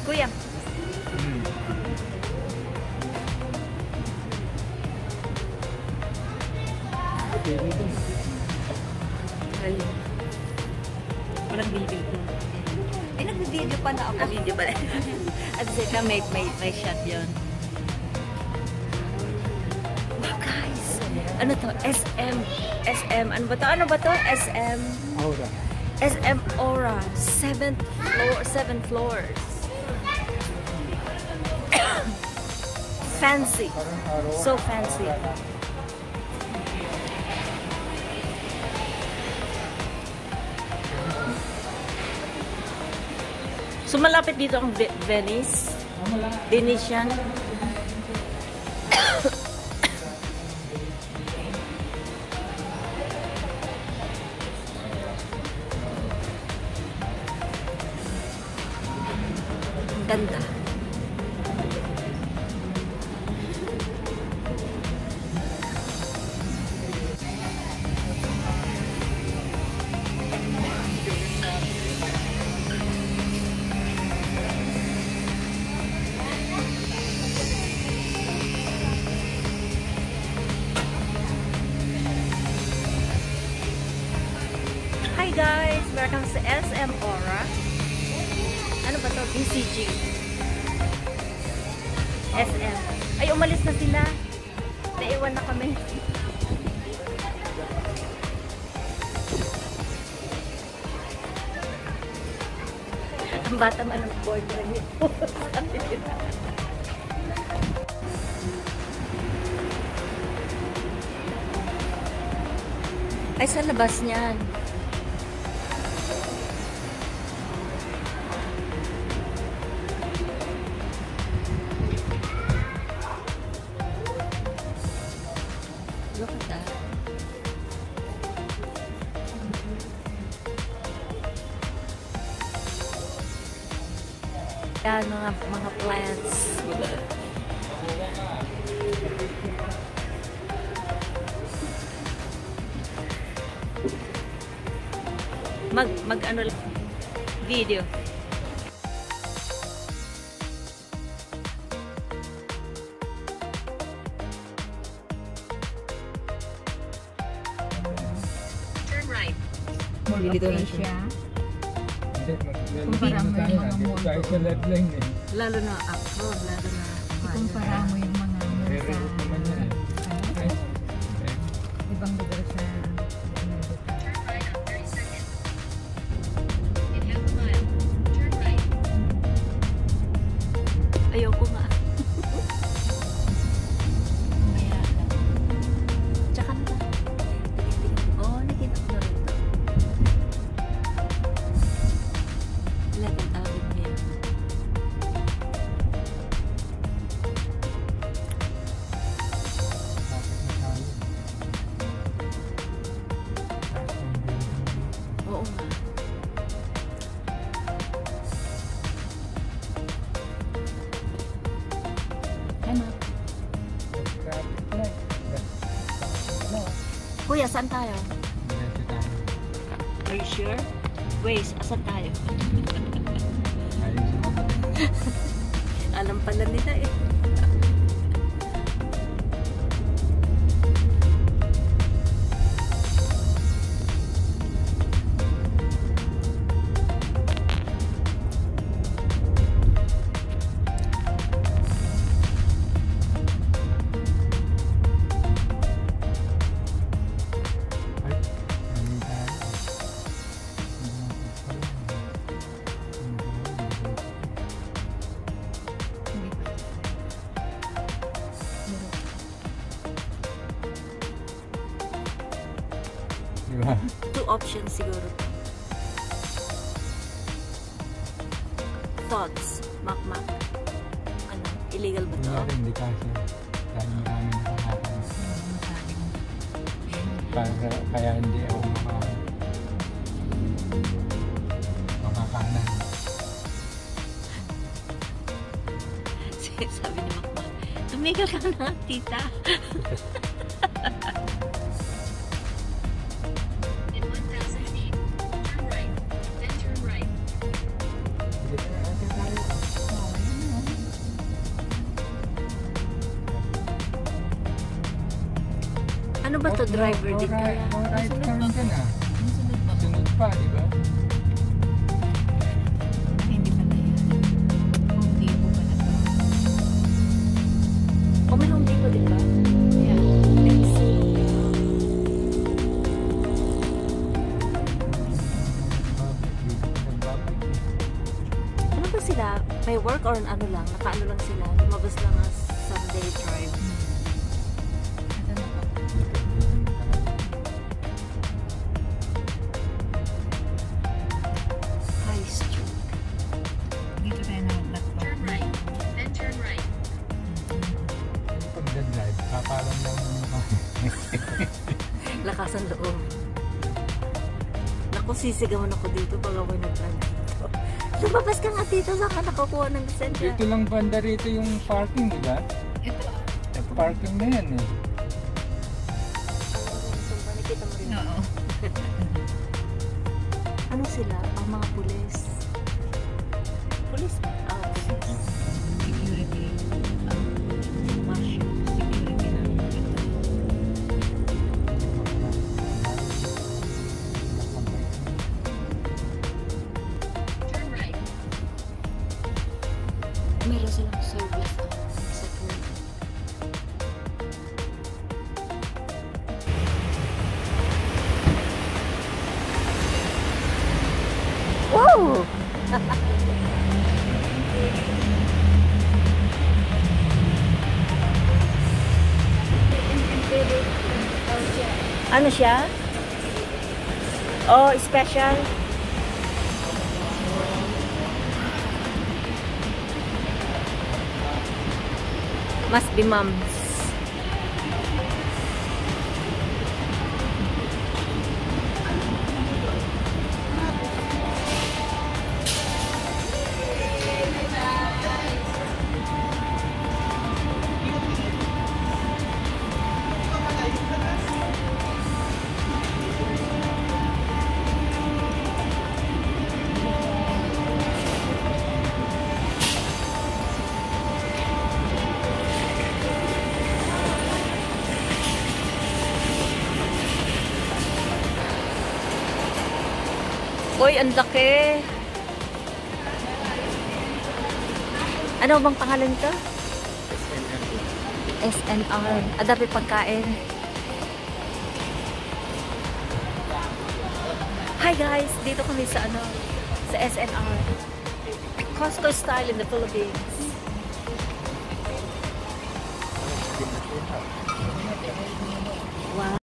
Kuya. Ay. Walang video ko. Eh, nag-video pa na ako. Video pa. At the same time, may shot yun. Wow, guys! Ano to? SM, ano ba to? Ano ba to? SM Aura. SM Aura. 7 floors. Fancy. So fancy. So malapit dito ang Venice. Venetian. Ganda. Hi guys! Welcome sa SM Aura. Ano ba to? BCG. SM. Ay, umalis na sila. Naiwan na kami. Ang bata man ang boyfriend nito. Ay, sa labas niyan. Look at that. Yan, mga plants. Mag ano lang, video. Turn right. Dito na siya. Kumpara mo yung mga mondo. Lalo na Afro, lalo na Kumpara mo yung mga mondo sa ibang lugar sa Turn right on 30 seconds. In half a mile, turn right. Ayoko nga. Kaya, tsaka na ba? Tingin-tingin. Oh, nakita ko na rin ito. Lahat ang tawag niya. Oo nga. Ano? Kuya, saan tayo? Are you sure? Waze, asan tayo? Alam pala nila eh. Diba? Two options siguro. Thoughts, makmak. Ano, illegal ba to? Wala, hindi kasi. Dahil marami nakahapon. Kaya hindi ako makakanan. Sabi ni makmak, tumigil ka na, tita. In 1,000 feet, turn right, then turn right. ba to? Driver din kaya? No right turn ka na. Sunod pa. Sunod pa, di ba? Hindi pa na yan. Home Depot pa na to. O may Home Depot din ba? Yeah. Let's see. Ano ba sila? May work or ano lang? Nakaano lang sila? Lumabas lang as Sunday drive. Ito na po. High Street. Dito tayo na nagpa. Turn right, then turn right. Pag-drive, kapalan lang ng Lakasan loob. Naku, sisigawan ako dito pag ako'y nag-drive dito. Lumabas ka nga dito, saan ka nakakuha ng lisensya? Dito lang banda rito yung parking, di ba? Ito. Parking na yan eh. Nakita mo rin. Oo. Ano sila? Ang mga pulis. Pulis? Ah, pulis. Security. Marshal. Security na. Turn right. Meron silang service sa tuwing. Wow! Ano siya? Oh, special. Must be moms. Uy, ang laki. Ano bang pangalan nito? SNR. Adapi pagkain. Hi guys! Dito kami sa ano, sa SNR. Costco style in the Philippines. Wow.